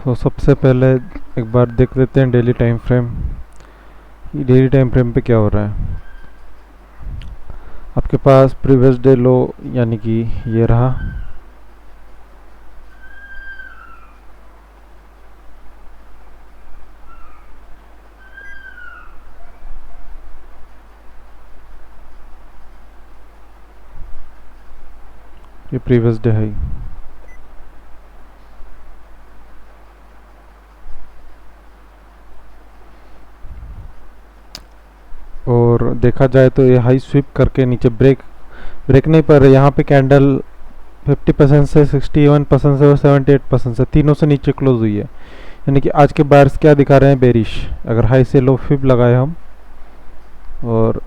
तो सबसे पहले एक बार देख लेते हैं daily time frame. Daily time frame पे क्या हो रहा है। आपके पास प्रीवियस डे लो यानी कि ये रहा, ये प्रीवियस डे है। और देखा जाए तो ये हाई स्वीप करके नीचे ब्रेक नहीं, पर यहाँ पे कैंडल 50% से 61% से और 78% से तीनों से नीचे क्लोज हुई है। यानी कि आज के बायर्स क्या दिखा रहे हैं, बेरिश। अगर हाई से लो फिब लगाए हम और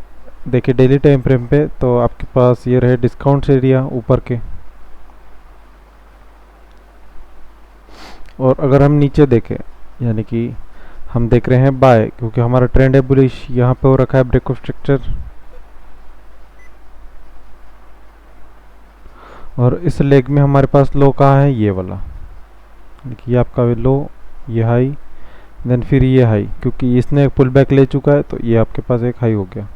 देखिए डेली टाइम फ्रेम पे, तो आपके पास ये रहे डिस्काउंट एरिया ऊपर के। और अगर हम नीचे देखें, यानी कि हम देख रहे हैं बाय, क्योंकि हमारा ट्रेंड है बुलिश। यहाँ पे हो रखा है ब्रेक ऑफ स्ट्रक्चर, और इस लेग में हमारे पास लो कहाँ है, ये वाला। ये आपका लो, ये हाई, देन फिर ये हाई, क्योंकि इसने पुल बैक ले चुका है तो ये आपके पास एक हाई हो गया।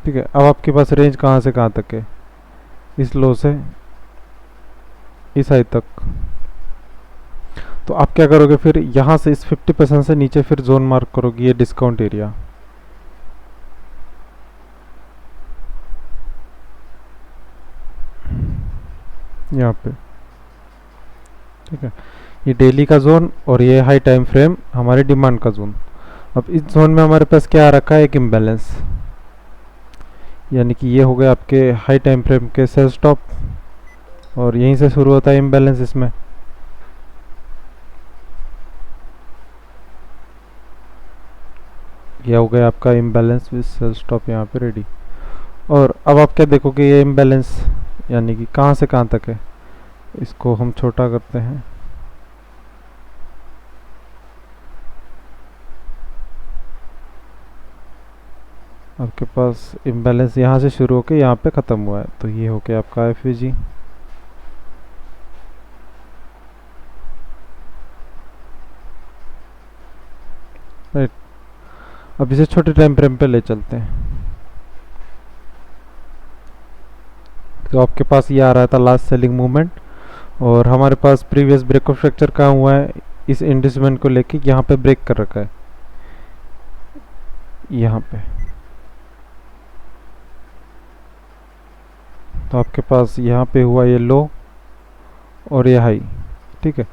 ठीक है, अब आपके पास रेंज कहाँ से कहाँ तक है, इस लो से इस हाई तक। तो आप क्या करोगे फिर, यहाँ से इस 50% से नीचे फिर जोन मार्क करोगे, ये डिस्काउंट एरिया। यहाँ पे ठीक है, ये डेली का जोन और ये हाई टाइम फ्रेम हमारे डिमांड का जोन। अब इस जोन में हमारे पास क्या आ रखा है, एक इम्बैलेंस, यानी कि ये हो गया आपके हाई टाइम फ्रेम के सेल स्टॉप, और यहीं से शुरू होता है इम्बैलेंस इसमें। यह हो गया आपका इम्बैलेंस विद सेल स्टॉप यहाँ पे रेडी। और अब आप क्या देखोगे, ये इम्बैलेंस यानी कि कहाँ से कहाँ तक है। इसको हम छोटा करते हैं, आपके पास इम्बैलेंस यहाँ से शुरू होकर यहाँ पे ख़त्म हुआ है, तो ये हो गया आपका एफवीजी। राइट, अब इसे छोटे टाइम फ्रेम पे ले चलते हैं। तो आपके पास ये आ रहा था लास्ट सेलिंग मूवमेंट, और हमारे पास प्रीवियस ब्रेक ऑफ स्ट्रक्चर कहाँ हुआ है, इस इंडिसमेंट को लेके यहाँ पे ब्रेक कर रखा है, यहाँ पे। तो आपके पास यहाँ पे हुआ ये लो और ये हाई। ठीक है,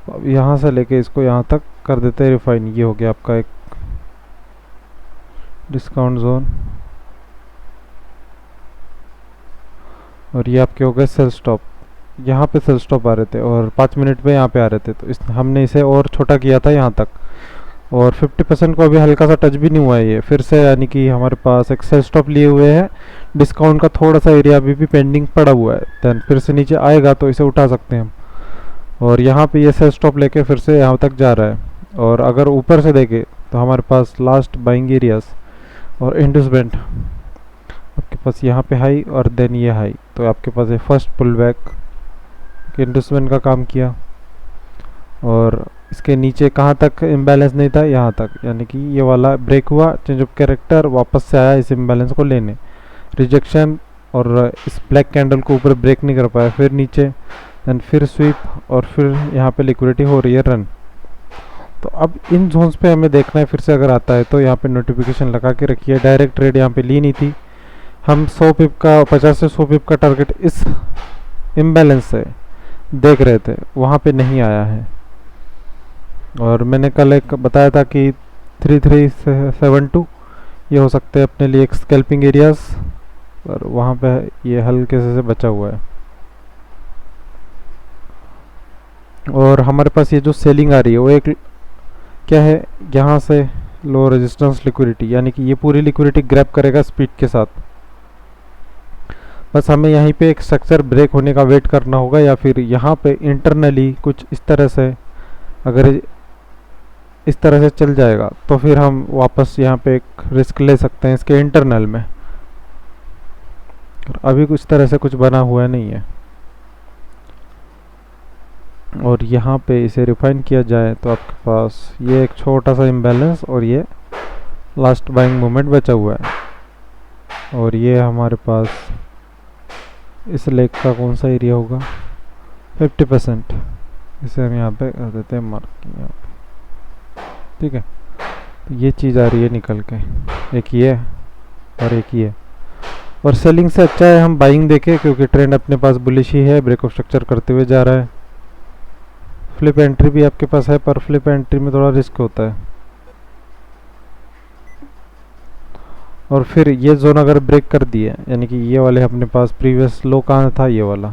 अब यहाँ से लेके इसको यहाँ तक कर देते हैं रिफाइन। ये हो गया आपका एक डिस्काउंट जोन, और ये आपके हो गए सेल स्टॉप। यहाँ पे सेल स्टॉप आ रहे थे और 5 मिनट पे यहाँ पे आ रहे थे, तो हमने इसे और छोटा किया था यहाँ तक, और 50% को अभी हल्का सा टच भी नहीं हुआ है ये फिर से, यानी कि हमारे पास एक सेल स्टॉप लिए हुए हैं। डिस्काउंट का थोड़ा सा एरिया अभी भी पेंडिंग पड़ा हुआ है, देन फिर से नीचे आएगा तो इसे उठा सकते हैं हम। और यहाँ पे ये सेल स्टॉप लेके फिर से यहाँ तक जा रहा है। और अगर ऊपर से देखें तो हमारे पास लास्ट बाइंग एरियाज और इंडस्टमेंट, आपके पास यहाँ पे हाई और देन ये हाई, तो आपके पास ये फर्स्ट पुल बैक इंडस्टमेंट का काम किया। और इसके नीचे कहाँ तक इम्बैलेंस नहीं था, यहाँ तक, यानी कि ये वाला ब्रेक हुआ, चेंज ऑफ कैरेक्टर, वापस से आया इस इम्बैलेंस को लेने, रिजेक्शन, और इस ब्लैक कैंडल को ऊपर ब्रेक नहीं कर पाया, फिर नीचे, देन फिर स्वीप, और फिर यहाँ पे लिक्विडिटी हो रही है रन। तो अब इन जोन्स पे हमें देखना है फिर से, अगर आता है तो यहाँ पे नोटिफिकेशन लगा के रखिए। डायरेक्ट ट्रेड यहाँ पे ली नहीं थी, हम 100 पिप का 50 से 100 पिप का टारगेट इस इम्बैलेंस से देख रहे थे, वहाँ पे नहीं आया है। और मैंने कल एक बताया था कि 3372 ये हो सकते हैं अपने लिए एक स्कैल्पिंग एरियाज, और वहाँ पे ये हल्के से बचा हुआ है। और हमारे पास ये जो सेलिंग आ रही है वो एक क्या है, यहाँ से लो रेजिस्टेंस लिक्विडिटी, यानी कि ये पूरी लिक्विडिटी ग्रैब करेगा स्पीड के साथ। बस हमें यहीं पे एक स्ट्रक्चर ब्रेक होने का वेट करना होगा, या फिर यहाँ पे इंटरनली कुछ इस तरह से, अगर इस तरह से चल जाएगा तो फिर हम वापस यहाँ पे एक रिस्क ले सकते हैं इसके इंटरनल में। अभी कुछ तरह से कुछ बना हुआ नहीं है। और यहाँ पे इसे रिफाइन किया जाए तो आपके पास ये एक छोटा सा इम्बैलेंस और ये लास्ट बाइंग मोमेंट बचा हुआ है। और ये हमारे पास इस लेग का कौन सा एरिया होगा, 50%। इसे हम यहाँ पे कर देते हैं मार्क यहाँ पे, ठीक है। तो ये चीज़ आ रही है निकल के, एक ये और एक ये। और सेलिंग से अच्छा है हम बाइंग देखें, क्योंकि ट्रेंड अपने पास बुलिश ही है, ब्रेक ऑफ स्ट्रक्चर करते हुए जा रहा है। फ्लिप एंट्री भी आपके पास है, पर फ्लिप एंट्री में थोड़ा रिस्क होता है। और फिर ये जोन अगर ब्रेक कर दिए, यानी कि ये वाले अपने पास प्रीवियस लो कहाँ था, ये वाला,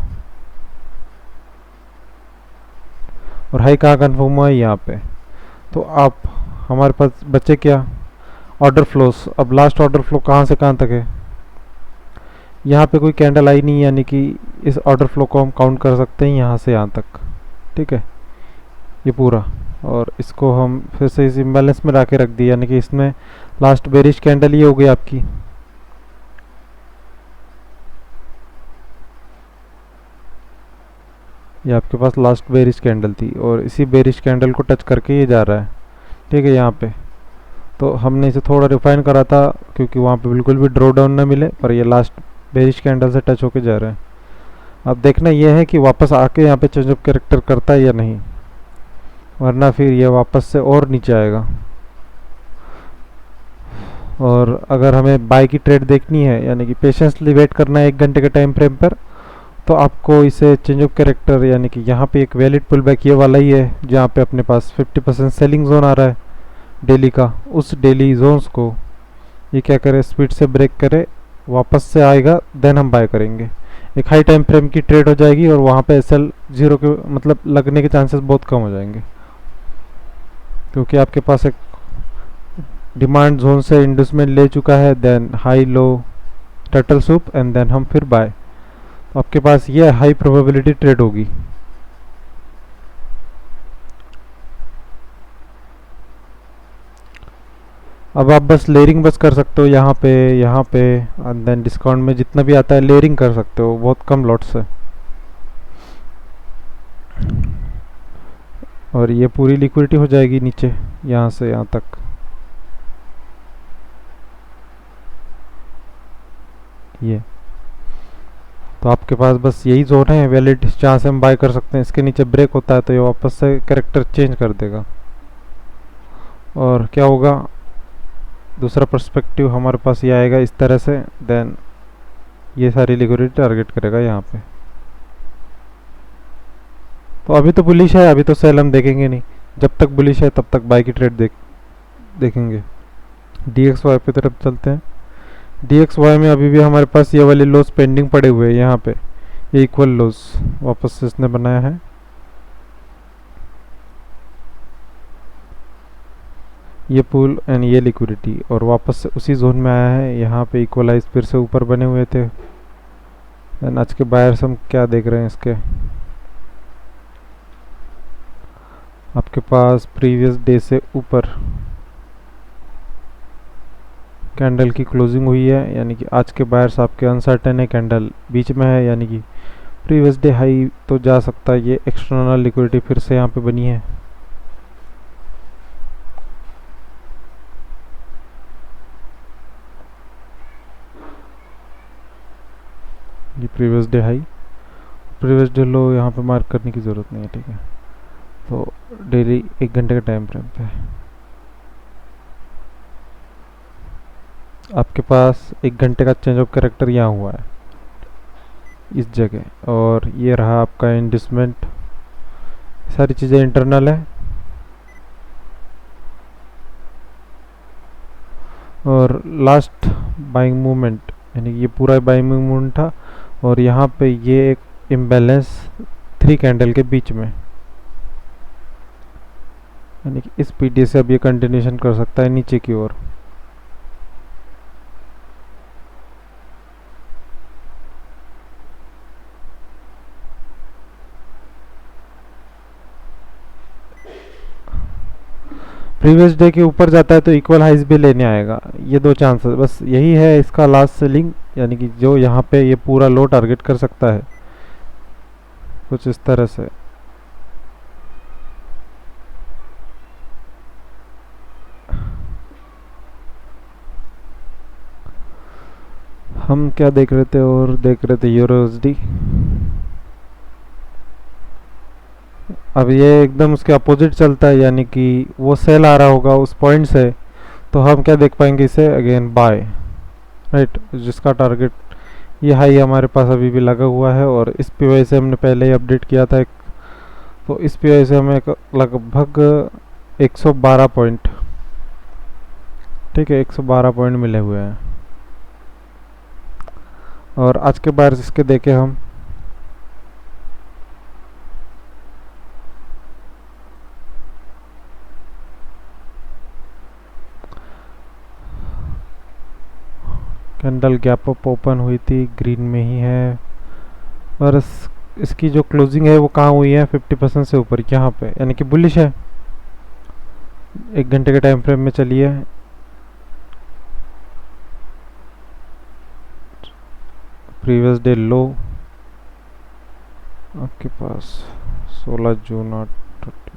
और हाई कहाँ कन्फर्म हुआ है, यहाँ पे। तो आप हमारे पास बचे क्या, ऑर्डर फ्लोस। अब लास्ट ऑर्डर फ्लो कहाँ से कहाँ तक है, यहाँ पे कोई कैंडल आई नहीं, यानी कि इस ऑर्डर फ्लो को हम काउंट कर सकते हैं यहाँ से यहाँ तक, ठीक है, ये पूरा। और इसको हम फिर से इस इम्बैलेंस में ला के रख दिया, यानी कि इसमें लास्ट बेरिश कैंडल ये हो गई आपकी। ये आपके पास लास्ट बेरिश कैंडल थी, और इसी बेरिश कैंडल को टच करके ये जा रहा है, ठीक है, यहाँ पे। तो हमने इसे थोड़ा रिफाइन करा था, क्योंकि वहाँ पे बिल्कुल भी ड्रॉ डाउन ना मिले, पर ये लास्ट बेरिश कैंडल से टच होके जा रहा है। अब देखना यह है कि वापस आके यहाँ पे चेंज ऑफ कैरेक्टर करता है या नहीं, वरना फिर ये वापस से और नीचे आएगा। और अगर हमें बाय की ट्रेड देखनी है, यानी कि पेशेंसली वेट करना है 1 घंटे के टाइम फ्रेम पर, तो आपको इसे चेंज ऑफ कैरेक्टर, यानी कि यहाँ पे एक वैलिड पुल बैक ये वाला ही है, जहाँ पे अपने पास 50% सेलिंग जोन आ रहा है डेली का, उस डेली जोन्स को ये क्या करे, स्पीड से ब्रेक करे, वापस से आएगा, देन हम बाय करेंगे। एक हाई टाइम फ्रेम की ट्रेड हो जाएगी, और वहाँ पे एसएल जीरो के मतलब लगने के चांसेस बहुत कम हो जाएंगे, क्योंकि आपके पास एक डिमांड जोन से इंडस्टमेंट ले चुका है, then high low turtle soup, and then हम फिर बाय। तो आपके पास ये हाई प्रोबेबिलिटी ट्रेड होगी। अब आप बस लेयरिंग बस कर सकते हो यहाँ पे, एंड देन डिस्काउंट में जितना भी आता है लेयरिंग कर सकते हो, बहुत कम लॉट्स है। और ये पूरी लिक्विडिटी हो जाएगी नीचे, यहाँ से यहाँ तक। ये तो आपके पास बस यही जोन है वैलिड, जहाँ से हम बाय कर सकते हैं। इसके नीचे ब्रेक होता है तो ये वापस से कैरेक्टर चेंज कर देगा, और क्या होगा, दूसरा पर्सपेक्टिव हमारे पास ये आएगा इस तरह से, देन ये सारी लिक्विडिटी टारगेट करेगा यहाँ पे। तो अभी तो बुलिश है, अभी तो सेल हम देखेंगे नहीं, जब तक बुलिश है तब तक बाय की ट्रेड देखेंगे। DXY पे तरफ चलते हैं। DXY में अभी भी हमारे पास ये वाले लॉस पेंडिंग पड़े हुए हैं, यहाँ पे ये इक्वल लॉस वापस से इसने बनाया है। ये पुल एंड ये लिक्विडिटी, और वापस से उसी जोन में आया है, यहाँ पे इक्वलाइज फिर से ऊपर बने हुए थे। एंड आज के बायर्स हम क्या देख रहे हैं इसके, आपके पास प्रीवियस डे से ऊपर कैंडल की क्लोजिंग हुई है, यानी कि आज के बायर्स आपके अनसर्टेन है, कैंडल बीच में है, यानी कि प्रीवियस डे हाई तो जा सकता है। ये एक्सटर्नल लिक्विडिटी फिर से यहाँ पे बनी है, ये previous day high, previous day लो यहाँ पे मार्क करने की ज़रूरत नहीं है, ठीक है। तो डेली 1 घंटे के टाइम फ्रेम पे आपके पास 1 घंटे का चेंज ऑफ कैरेक्टर यहाँ हुआ है इस जगह, और ये रहा आपका इंडस्टमेंट। सारी चीज़ें इंटरनल है, और लास्ट बाइंग मूवमेंट, यानी कि ये पूरा बाइंग मूवमेंट था, और यहाँ पे ये एक इम्बैलेंस 3 कैंडल के बीच में, यानी कि इस पीडी से अब ये कंटिन्यूशन कर सकता है नीचे की ओर। प्रीवियस डे के ऊपर जाता है तो इक्वल हाइज भी लेने आएगा, ये 2 चांसेस, बस यही है इसका लास्ट सेलिंग, यानी कि जो यहाँ पे ये पूरा लो टारगेट कर सकता है कुछ इस तरह से। हम क्या देख रहे थे, और देख रहे थे यूरोएसडी। अब ये एकदम उसके अपोजिट चलता है, यानी कि वो सेल आ रहा होगा उस पॉइंट से, तो हम क्या देख पाएंगे, इसे अगेन बाय, राइट, जिसका टारगेट ये हाई हमारे पास अभी भी लगा हुआ है। और इस पीवाई से हमने पहले ही अपडेट किया था एक, तो इस पीवाई से हमें लगभग 112 पॉइंट, ठीक है, 112 पॉइंट मिले हुए हैं। और आज के बार इसके देखे हम, कैंडल गैप अप ओपन हुई थी, ग्रीन में ही है। और इसकी जो क्लोजिंग है वो कहाँ हुई है, 50% से ऊपर यहाँ पे, यानी कि बुलिश है। 1 घंटे के टाइम फ्रेम में चलिए, प्रीवियस डे लो आपके पास 16 जून 8:30।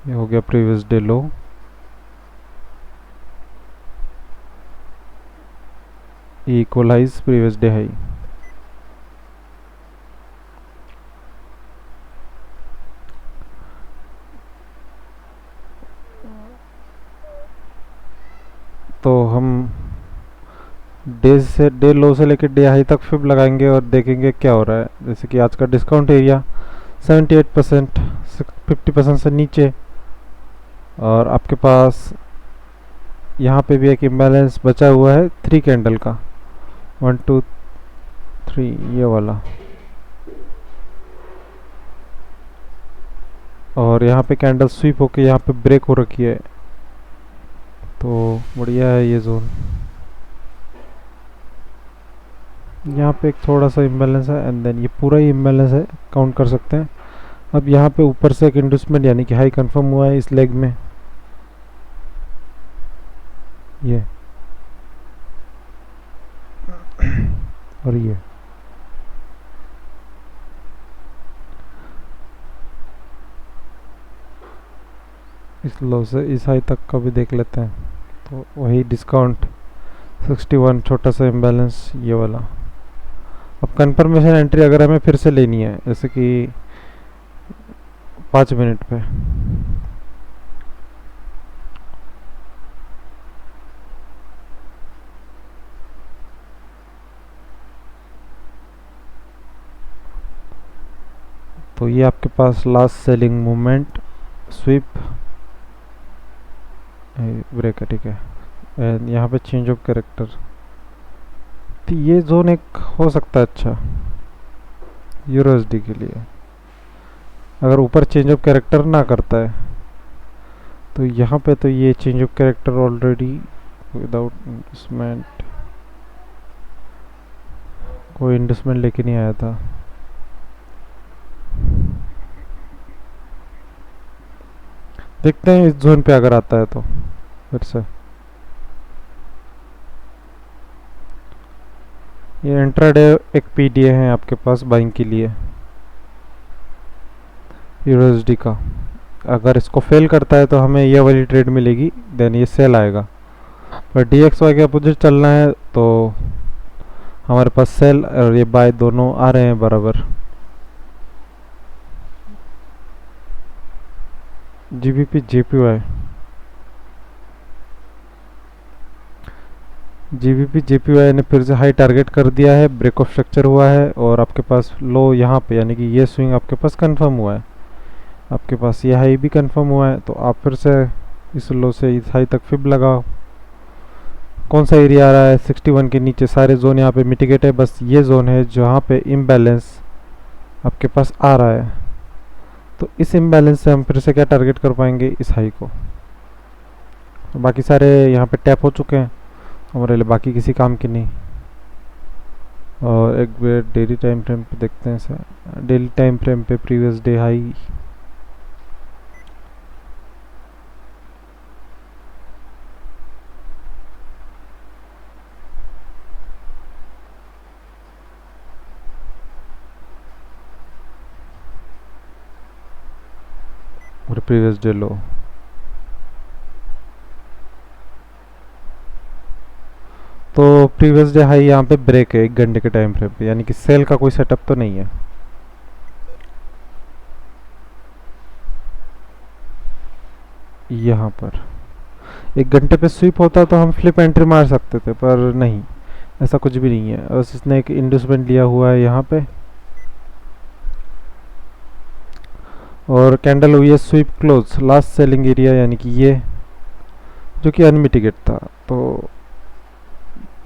ये हो गया previous day low. Equalize previous day high. तो हम डे लो से लेकर डे हाई तक फिब लगाएंगे और देखेंगे क्या हो रहा है। जैसे कि आज का डिस्काउंट एरिया 78%, 50% से नीचे। और आपके पास यहाँ पे भी एक इम्बैलेंस बचा हुआ है 3 कैंडल का, 1 2 3, ये वाला। और यहाँ पे कैंडल स्वीप होके यहाँ पे ब्रेक हो रखी है, तो बढ़िया है ये जोन। यहाँ पे एक थोड़ा सा इम्बैलेंस है, एंड देन ये पूरा ही इम्बैलेंस है, काउंट कर सकते हैं। अब यहाँ पे ऊपर से एक इंडस्टमेंट यानी कि हाई कंफर्म हुआ है इस लेग में, ये और ये। इस लो से इस हाई तक का भी देख लेते हैं, तो वही डिस्काउंट 61, छोटा सा इम्बैलेंस ये वाला। अब कंफर्मेशन एंट्री अगर हमें फिर से लेनी है, जैसे कि 5 मिनट पे, तो ये आपके पास last selling movement sweep break है, ठीक है। एंड यहाँ पे चेंज ऑफ कैरेक्टर, तो ये जोन एक हो सकता है अच्छा यूरोएसडी के लिए। अगर ऊपर चेंज ऑफ कैरेक्टर ना करता है तो यहाँ पे तो ये change of character already without investment, कोई इन्वेस्टमेंट लेके नहीं आया था। देखते हैं इस जोन पे अगर आता है तो फिर से। ये इंट्राडे एक पीडीए है आपके पास बाइंग के लिए यूएसडी का। अगर इसको फेल करता है तो हमें ये वाली ट्रेड मिलेगी, देन ये सेल आएगा। पर DXY के अपोजिट चलना है तो हमारे पास सेल और ये बाय दोनों आ रहे हैं बराबर। GBP JPY, GBP JPY ने फिर से हाई टारगेट कर दिया है, ब्रेक ऑफ स्ट्रक्चर हुआ है। और आपके पास लो यहाँ पे, यानी कि ये स्विंग आपके पास कंफर्म हुआ है, आपके पास ये हाई भी कंफर्म हुआ है। तो आप फिर से इस लो से इस हाई तक फिब लगाओ। कौन सा एरिया आ रहा है, 61 के नीचे सारे जोन यहाँ पे मिटिगेट है, बस ये जोन है जहाँ पे इम्बैलेंस आपके पास आ रहा है। तो इस इम्बैलेंस से हम फिर से क्या टारगेट कर पाएंगे, इस हाई को। बाकी सारे यहाँ पे टैप हो चुके हैं हमारे लिए, बाकी किसी काम की नहीं। और एक बार डेली टाइम फ्रेम पे देखते हैं सर। डेली टाइम फ्रेम पे previous day high, previous day लो। तो प्रीवियस डे हाई यहाँ पे ब्रेक है 1 घंटे के टाइम फ्रेम पे, यानी कि सेल का कोई सेटअप तो नहीं है। यहाँ पर 1 घंटे पे स्वीप होता तो हम फ्लिप एंट्री मार सकते थे, पर नहीं, ऐसा कुछ भी नहीं है। बस इसने एक इंडस्टमेंट लिया हुआ है यहाँ पे, और कैंडल हुई है sweep close last selling area, यानी कि ये जो कि अनमिटिगेट था। तो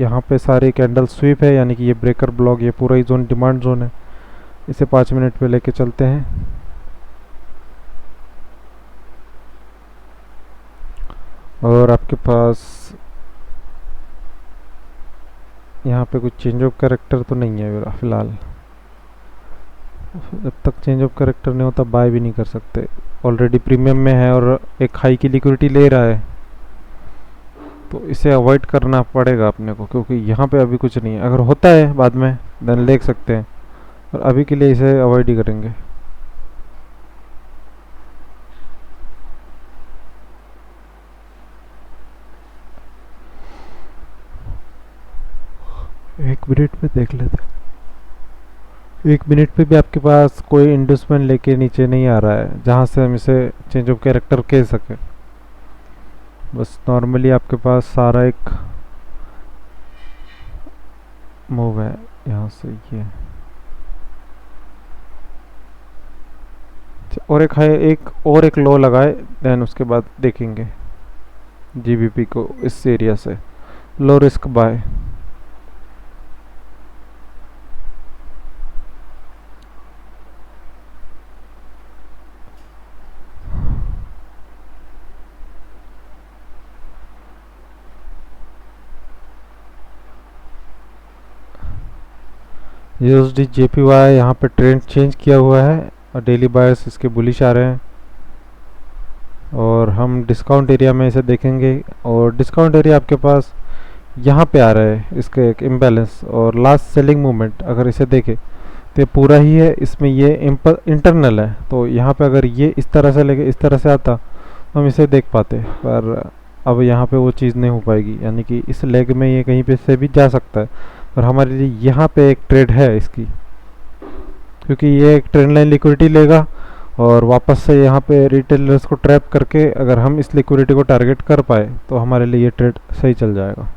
यहाँ पे सारे कैंडल स्वीप है, यानी कि ये ब्रेकर ब्लॉक, ये पूरा ही जोन डिमांड जोन है। इसे 5 मिनट पे लेके चलते हैं। और आपके पास यहाँ पे कुछ चेंज ऑफ कैरेक्टर तो नहीं है फिलहाल। जब तक चेंज ऑफ कैरेक्टर नहीं होता बाय भी नहीं कर सकते। ऑलरेडी प्रीमियम में है और एक हाई की लिक्विडिटी ले रहा है, तो इसे अवॉइड करना पड़ेगा अपने को, क्योंकि यहाँ पे अभी कुछ नहीं है। अगर होता है बाद में देन ले सकते हैं, और अभी के लिए इसे अवॉइड ही करेंगे। एक मिनट पे देख लेते हैं। 1 मिनट पे भी आपके पास कोई इंडस्टमेंट लेके नीचे नहीं आ रहा है जहाँ से हम इसे चेंज ऑफ कैरेक्टर कह सके। बस नॉर्मली आपके पास सारा एक मूव है यहाँ से ये, और एक हाई, एक लो लगाए, देन उसके बाद देखेंगे जीबीपी को इस एरिया से। Low risk buy. USD JPY यहाँ पे ट्रेंड चेंज किया हुआ है, और डेली बायर्स इसके बुलिश आ रहे हैं। और हम डिस्काउंट एरिया में इसे देखेंगे, और डिस्काउंट एरिया आपके पास यहाँ पे आ रहा है, इसके एक इम्बैलेंस और लास्ट सेलिंग मूवमेंट अगर इसे देखें तो ये पूरा ही है। इसमें ये इंटरनल है, तो यहाँ पे अगर ये इस तरह से लेके इस तरह से आता तो हम इसे देख पाते, पर अब यहाँ पे वो चीज़ नहीं हो पाएगी। यानी कि इस लेग में ये कहीं पे से भी जा सकता है, और हमारे लिए यहाँ पे एक ट्रेड है इसकी, क्योंकि ये एक ट्रेंड लाइन लिक्विडिटी लेगा, और वापस से यहाँ पे रिटेलर्स को ट्रैप करके अगर हम इस लिक्विडिटी को टारगेट कर पाए तो हमारे लिए ये ट्रेड सही चल जाएगा।